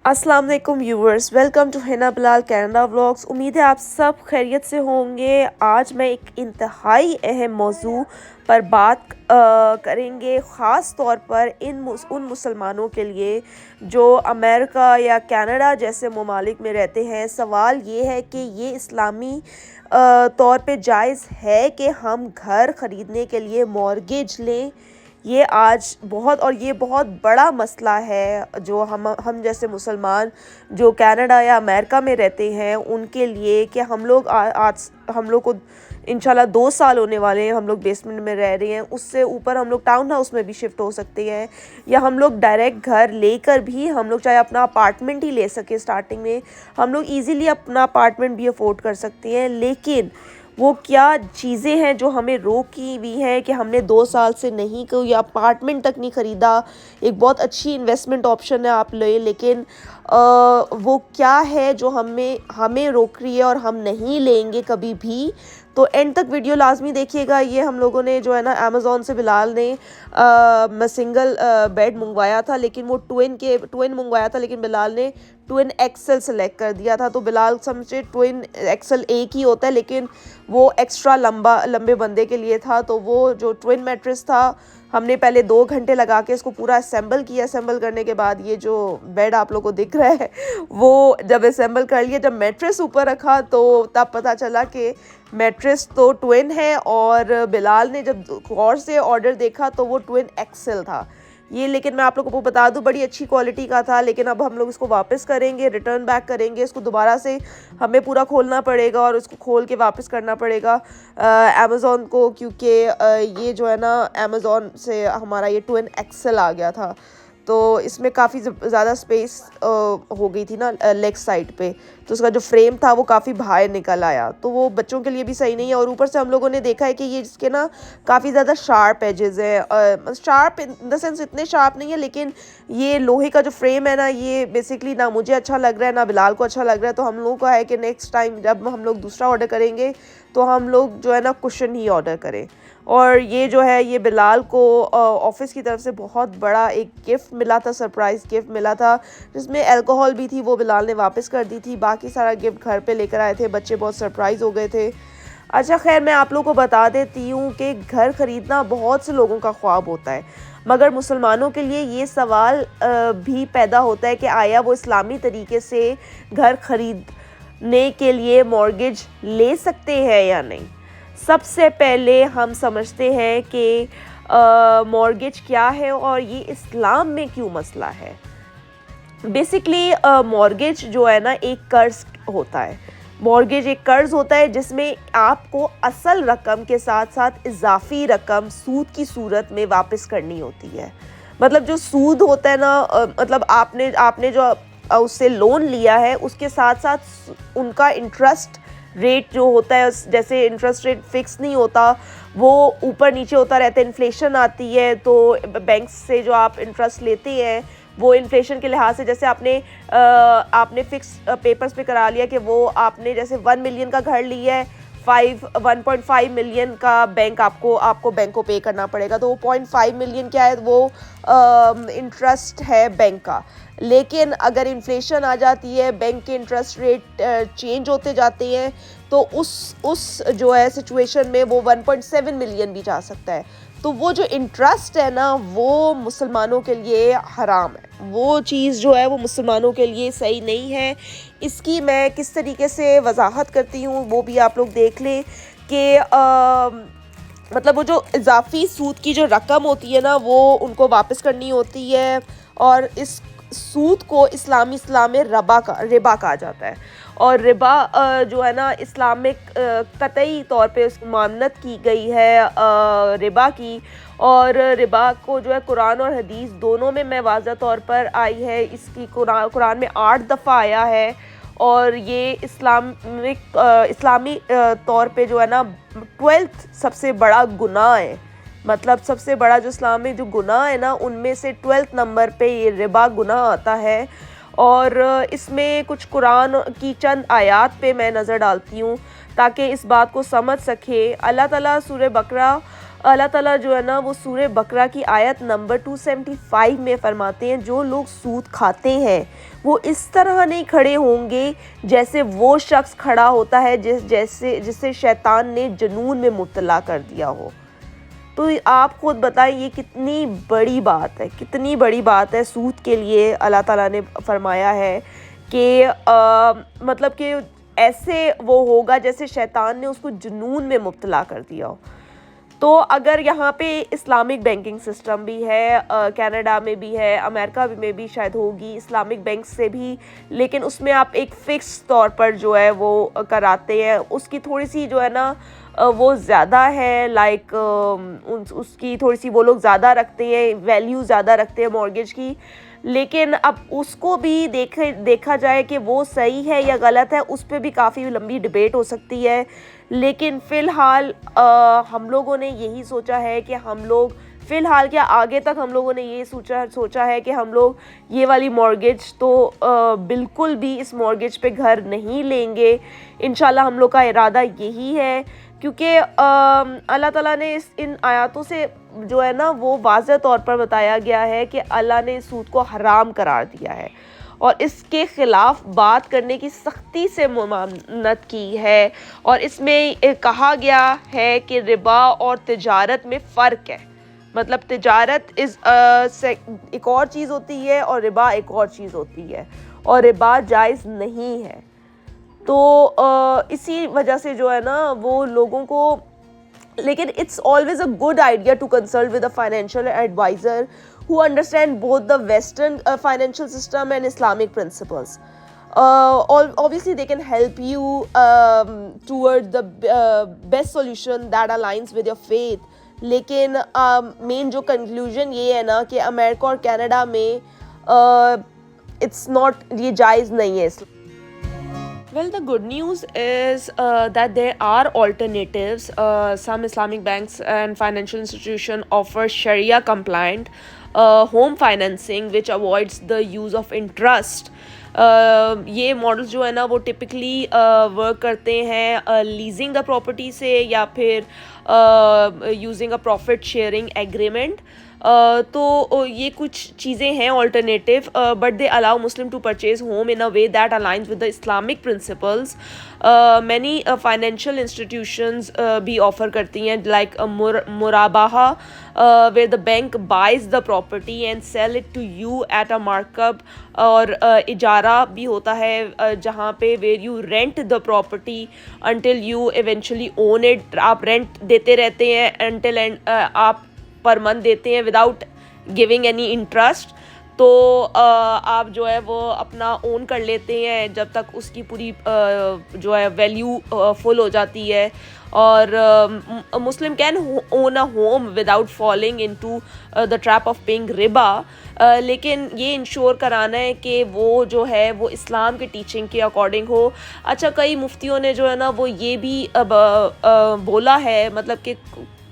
अस्सलाम वालेकुम viewers, welcome to Hina Bilal Canada vlogs. उम्मीद है आप सब खैरियत से होंगे। आज मैं एक इंतहाई अहम मौजू पर बात करेंगे, ख़ास तौर पर उन मुसलमानों के लिए जो अमेरिका या कनाडा जैसे ममालिक में रहते हैं। सवाल ये है कि ये इस्लामी तौर पे जायज़ है कि हम घर ख़रीदने के लिए मॉर्गेज लें। ये आज ये बहुत बड़ा मसला है जो हम जैसे मुसलमान जो कनाडा या अमेरिका में रहते हैं उनके लिए, कि हम लोग आज हम लोग को इंशाल्लाह 2 साल होने वाले हैं। हम लोग बेसमेंट में रह रहे हैं, उससे ऊपर हम लोग टाउन हाउस में भी शिफ्ट हो सकते हैं, या हम लोग डायरेक्ट घर लेकर भी हम लोग चाहे अपना अपार्टमेंट ही ले सके। स्टार्टिंग में हम लोग इजीली अपना अपार्टमेंट भी अफोर्ड कर सकते हैं, लेकिन वो क्या चीज़ें हैं जो हमें रोकी हुई हैं कि हमने 2 साल से नहीं कोई अपार्टमेंट तक नहीं ख़रीदा। एक बहुत अच्छी इन्वेस्टमेंट ऑप्शन है, आप ले, लेकिन वो क्या है जो हमें रोक रही है और हम नहीं लेंगे कभी भी। तो एंड तक वीडियो लाजमी देखिएगा। ये हम लोगों ने जो है ना अमेज़ॉन से बिलाल ने मैं सिंगल बेड मंगवाया था, लेकिन वो ट्विन मंगवाया था, लेकिन बिलाल ने ट्विन एक्सल सेलेक्ट कर दिया था। तो बिलाल समझे ट्विन एक्सल एक ही होता है, लेकिन वो एक्स्ट्रा लंबे बंदे के लिए था। तो वो जो ट्विन मैट्रेस था, हमने पहले 2 घंटे लगा के इसको पूरा असेंबल किया। असेंबल करने के बाद ये जो बेड आप लोगों को दिख रहा है, वो जब असेंबल कर लिया, जब मैट्रेस ऊपर रखा तो तब पता चला कि मैट्रेस तो ट्विन है, और बिलाल ने जब गौर से ऑर्डर देखा तो वो ट्विन एक्सल था ये। लेकिन मैं आप लोगों को बता दूं, बड़ी अच्छी क्वालिटी का था, लेकिन अब हम लोग इसको वापस करेंगे, रिटर्न बैक करेंगे। इसको दोबारा से हमें पूरा खोलना पड़ेगा और इसको खोल के वापस करना पड़ेगा अमेज़ॉन को, क्योंकि ये जो है ना अमेज़ॉन से हमारा ये ट्विन एक्सल आ गया था। तो इसमें काफ़ी ज़्यादा स्पेस हो गई थी ना लेग साइड पे, तो उसका जो फ्रेम था वो काफ़ी बाहर निकल आया, तो वो बच्चों के लिए भी सही नहीं है। और ऊपर से हम लोगों ने देखा है कि ये इसके ना काफ़ी ज़्यादा शार्प एजेस है। शार्प इन द सेंस इतने शार्प नहीं है, लेकिन ये लोहे का जो फ्रेम है ना, ये बेसिकली ना मुझे अच्छा लग रहा है ना बिलाल को अच्छा लग रहा है। तो हम लोगों का है कि नेक्स्ट टाइम जब हम लोग दूसरा ऑर्डर करेंगे तो हम लोग जो है ना कुशन ही ऑर्डर करें। और ये जो है ये बिलाल को ऑफिस की तरफ से बहुत बड़ा एक गिफ्ट मिला था, सरप्राइज़ गिफ्ट मिला था, जिसमें अल्कोहल भी थी, वो बिलाल ने वापस कर दी थी। बाकी सारा गिफ्ट घर पे लेकर आए थे, बच्चे बहुत सरप्राइज़ हो गए थे। अच्छा खैर, मैं आप लोगों को बता देती हूँ कि घर ख़रीदना बहुत से लोगों का ख्वाब होता है, मगर मुसलमानों के लिए ये सवाल भी पैदा होता है कि आया वो इस्लामी तरीके से घर ख़रीदने के लिए मॉर्गेज ले सकते हैं या नहीं। सबसे पहले हम समझते हैं कि मॉर्गेज क्या है और ये इस्लाम में क्यों मसला है। बेसिकली मॉर्गेज जो है ना एक कर्ज होता है। मॉर्गेज एक कर्ज होता है जिसमें आपको असल रकम के साथ साथ इजाफी रकम सूद की सूरत में वापस करनी होती है। मतलब जो सूद होता है ना, मतलब आपने जो उससे लोन लिया है उसके साथ साथ उनका इंटरेस्ट रेट जो होता है, जैसे इंटरेस्ट रेट फिक्स नहीं होता, वो ऊपर नीचे होता रहता है। इन्फ्लेशन आती है तो बैंक से जो आप इंटरेस्ट लेते हैं वो इन्फ्लेशन के लिहाज से, जैसे आपने फिक्स पेपर्स पे करा लिया कि वो आपने जैसे 1 मिलियन का घर लिया है, 1.5 मिलियन का आपको बैंक को पे करना पड़ेगा। तो वो 0.5 मिलियन क्या है, वो इंटरेस्ट है बैंक का। लेकिन अगर इन्फ्लेशन आ जाती है, बैंक के इंटरेस्ट रेट चेंज होते जाते हैं, तो उस जो है सिचुएशन में वो 1.7 मिलियन भी जा सकता है। तो वो जो इंटरेस्ट है ना, वो मुसलमानों के लिए हराम है। वो चीज़ जो है वो मुसलमानों के लिए सही नहीं है। इसकी मैं किस तरीके से वजाहत करती हूँ वो भी आप लोग देख लें कि मतलब वो जो इजाफी सूद की जो रकम होती है ना, वो उनको वापस करनी होती है, और इस सूद को इस्लाम में रिबा कहा जाता है। और रिबा जो है ना इस्लाम में कतई तौर पे मामनत की गई है रिबा की। और रिबा को जो है कुरान और हदीस दोनों में मैं वाज़ह तौर पर आई है। इसकी कुरान में 8 दफ़ा आया है, और ये इस्लामी तौर पे जो है ना 12th सबसे बड़ा गुनाह है। मतलब सबसे बड़ा जो इस्लाम में जो गुनाह है ना, उनमें से 12th नंबर पे ये रिबा गुनाह आता है। और इसमें कुछ कुरान की चंद आयात पे मैं नज़र डालती हूँ ताकि इस बात को समझ सके। अल्लाह ताला सूरह बकरा अल्लाह ताला जो है ना वो सूरह बकरा की आयत नंबर 275 में फरमाते हैं, जो लोग सूद खाते हैं वो इस तरह नहीं खड़े होंगे जैसे वो शख्स खड़ा होता है जिसे शैतान ने जुनून में मुब्तला कर दिया हो। तो आप खुद बताएं ये कितनी बड़ी बात है, कितनी बड़ी बात है सूद के लिए। अल्लाह ताला ने फरमाया है कि मतलब कि ऐसे वो होगा जैसे शैतान ने उसको जुनून में मुब्तला कर दिया हो। तो अगर यहाँ पे इस्लामिक बैंकिंग सिस्टम भी है, कनाडा में भी है, अमेरिका में भी शायद होगी इस्लामिक बैंक से भी, लेकिन उसमें आप एक फ़िक्स तौर पर जो है वो कराते हैं, उसकी थोड़ी सी जो है ना वो ज़्यादा है, लाइक उसकी थोड़ी सी वो लोग ज़्यादा रखते हैं, वैल्यू ज़्यादा रखते हैं मॉर्गेज की। लेकिन अब उसको भी देखा जाए कि वो सही है या गलत है, उस पर भी काफ़ी लंबी डिबेट हो सकती है। लेकिन फ़िलहाल हम लोगों ने यही सोचा है कि हम लोग फ़िलहाल क्या आगे तक हम लोगों ने ये सोचा है कि हम लोग ये वाली मॉर्गेज तो बिल्कुल भी इस मॉर्गेज पे घर नहीं लेंगे। इंशाल्लाह हम लोग का इरादा यही है, क्योंकि अल्लाह ताला ने इन आयतों से जो है ना वो वाज़ह तौर पर बताया गया है कि अल्लाह ने सूद को हराम करार दिया है और इसके ख़िलाफ़ बात करने की सख्ती से ममानत की है। और इसमें कहा गया है कि रिबा और तिजारत में फ़र्क है। मतलब तिजारत एक और चीज़ होती है और रिबा एक और चीज़ होती है, और रिबा जायज़ नहीं है। तो इसी वजह से जो है ना वो लोगों को, लेकिन it's always a good idea to consult with a financial advisor who understand both the Western financial system and Islamic principles. Obviously, they can help you toward the best solution that aligns with your faith. लेकिन main जो conclusion ये है ना कि America और Canada में it's not, ये जायज़ नहीं है। Well, the good news is that there are alternatives. Some Islamic banks and financial institutions offer Sharia compliant home financing which avoids the use of interest. ये मॉडल्स जो है ना वो टिपिकली वर्क करते हैं लीजिंग द प्रॉपर्टी से या फिर using a profit sharing agreement. तो ये कुछ चीज़ें हैं alternative, but they allow Muslim to purchase home in a way that aligns with the Islamic principles. Many financial institutions भी ऑफ़र करती हैं लाइक मुराबाहा where the bank buys the property and sell it to you at a markup, और इजारा भी होता है जहाँ पे where you rent the property until you eventually own it। आप रेंट देते रहते हैं until आप पर मंथ देते हैं विदाउट गिविंग एनी इंटरेस्ट। तो आप जो है वो अपना ओन कर लेते हैं जब तक उसकी पूरी जो है वैल्यू फुल हो जाती है। और Muslim can own a home without falling into the trap of paying रिबा। लेकिन ये इंश्योर कराना है कि वो जो है वो इस्लाम के टीचिंग के अकॉर्डिंग हो। अच्छा, कई मुफ्तियों ने जो है ना वो ये भी बोला है, मतलब कि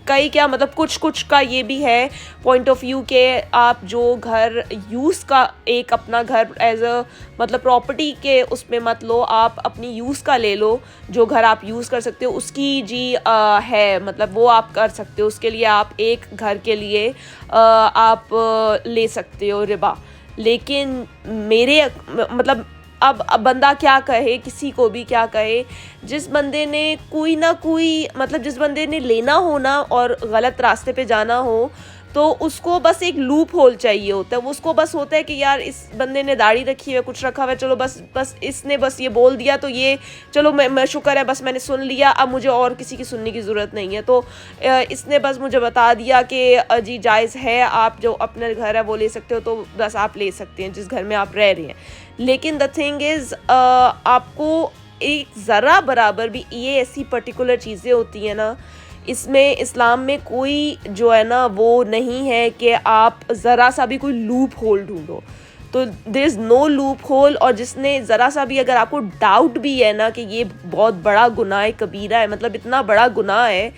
कई क्या मतलब कुछ का ये भी है पॉइंट ऑफ व्यू के आप जो घर यूज़ का एक अपना घर एज अ मतलब प्रॉपर्टी के उसमें मत लो, आप अपनी यूज़ का ले लो। जो घर आप यूज़ कर सकते हो उसकी जी है, मतलब वो आप कर सकते हो। उसके लिए आप एक घर के लिए आप ले सकते हो रिबा। लेकिन मेरे मतलब अब बंदा क्या कहे, किसी को भी क्या कहे, जिस बंदे ने कोई ना कोई मतलब जिस बंदे ने लेना हो ना और गलत रास्ते पे जाना हो तो उसको बस एक लूप होल चाहिए होता है। वो उसको बस होता है कि यार इस बंदे ने दाढ़ी रखी है, कुछ रखा हुआ है, चलो बस इसने बस ये बोल दिया तो ये चलो मैं शुक्र है बस मैंने सुन लिया, अब मुझे और किसी की सुनने की ज़रूरत नहीं है। तो इसने बस मुझे बता दिया कि जी जायज़ है, आप जो अपना घर है वो ले सकते हो, तो बस आप ले सकते हैं जिस घर में आप रह रहे हैं। लेकिन द थिंग इज़ आपको एक ज़रा बराबर भी ये ऐसी पर्टिकुलर चीज़ें होती हैं ना, इसमें इस्लाम में कोई जो है ना वो नहीं है कि आप ज़रा सा भी कोई लूप होल ढूंढो। तो there is no loophole. और जिसने ज़रा सा भी अगर आपको डाउट भी है ना कि ये बहुत बड़ा गुनाह कबीरा है, मतलब इतना बड़ा गुनाह है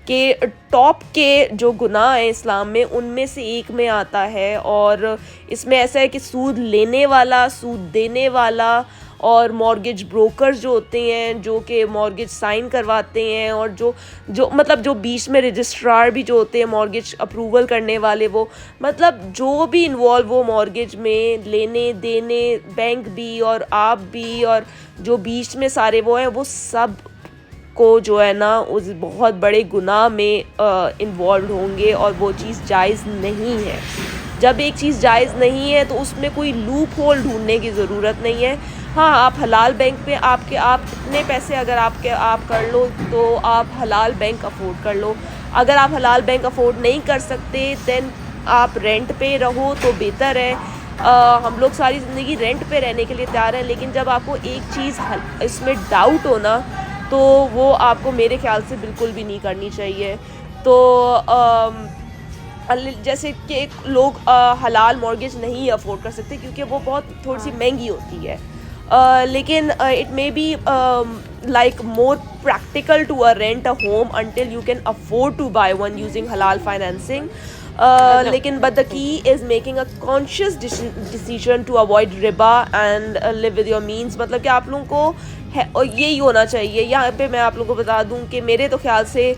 कि टॉप के जो गुनाह है इस्लाम में उनमें से एक में आता है। और इसमें ऐसा है कि सूद लेने वाला, सूद देने वाला और मॉर्गेज ब्रोकर जो होते हैं जो कि मॉर्गेज साइन करवाते हैं, और जो मतलब जो बीच में रजिस्ट्रार भी जो होते हैं मॉर्गेज अप्रूवल करने वाले, वो मतलब जो भी इन्वॉल्व हो मॉर्गेज में, लेने देने, बैंक भी और आप भी, और जो बीच में सारे वो हैं, वो सब को जो है ना उस बहुत बड़े गुनाह में इन्वॉल्व होंगे, और वो चीज़ जायज़ नहीं है। जब एक चीज़ जायज़ नहीं है तो उसमें कोई लूप होल ढूंढने की ज़रूरत नहीं है। हाँ, आप हलाल बैंक पे आप इतने पैसे अगर आप कर लो तो आप हलाल बैंक अफोर्ड कर लो। अगर आप हलाल बैंक अफोर्ड नहीं कर सकते देन आप रेंट पे रहो तो बेहतर है। हम लोग सारी ज़िंदगी रेंट पे रहने के लिए तैयार हैं, लेकिन जब आपको एक चीज़ इसमें डाउट हो ना, तो वो आपको मेरे ख्याल से बिल्कुल भी नहीं करनी चाहिए। तो जैसे कि लोग हलाल मॉर्गेज नहीं अफोर्ड कर सकते क्योंकि वो बहुत थोड़ी सी महंगी होती है, लेकिन it may be like more practical to rent a home until you can afford to buy one using halal financing. लेकिन but the key is making a conscious decision to avoid riba and live with your means. मतलब कि आप लोगों को और यही होना चाहिए। यहाँ पे मैं आप लोगों को बता दूँ कि मेरे तो ख्याल से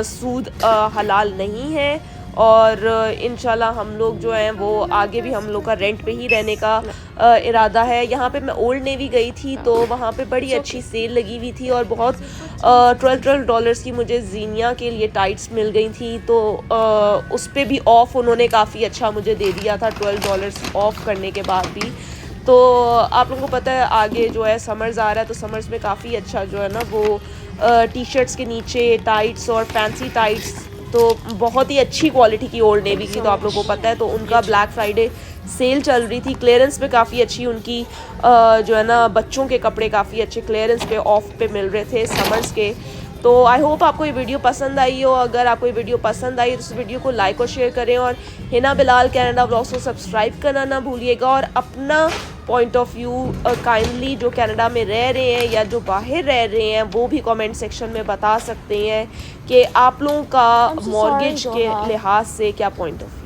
सूद हलाल नहीं है, और इंशाल्लाह हम लोग जो हैं वो आगे भी हम लोग का रेंट पे ही रहने का इरादा है। यहाँ पे मैं ओल्ड नेवी गई थी तो वहाँ पे बड़ी अच्छी सेल लगी हुई थी, और बहुत $12 की मुझे जीनिया के लिए टाइट्स मिल गई थी, तो उस पर भी ऑफ़ उन्होंने काफ़ी अच्छा मुझे दे दिया था $12 ऑफ़ करने के बाद भी। तो आप लोगों को पता है आगे जो है समर्स आ रहा है, तो समर्स में काफ़ी अच्छा जो है ना वो टी शर्ट्स के नीचे टाइट्स और फैंसी टाइट्स, तो बहुत ही अच्छी क्वालिटी की ओल्ड नेवी की, तो आप लोगों को पता है, तो उनका ब्लैक फ्राइडे सेल चल रही थी। क्लियरेंस पे काफ़ी अच्छी उनकी जो है ना बच्चों के कपड़े काफ़ी अच्छे क्लियरेंस पे ऑफ पे मिल रहे थे समर्स के। तो आई होप आपको ये वीडियो पसंद आई हो। अगर आपको ये वीडियो पसंद आई तो इस वीडियो को लाइक और शेयर करें, और हिना बिलाल कनाडा व्लॉग्स को सब्सक्राइब करना ना भूलिएगा, और अपना पॉइंट ऑफ व्यू काइंडली जो कनाडा में रह रहे हैं या जो बाहर रह रहे हैं वो भी कमेंट सेक्शन में बता सकते हैं कि आप लोगों का मॉर्गेज के लिहाज से क्या पॉइंट ऑफ व्यू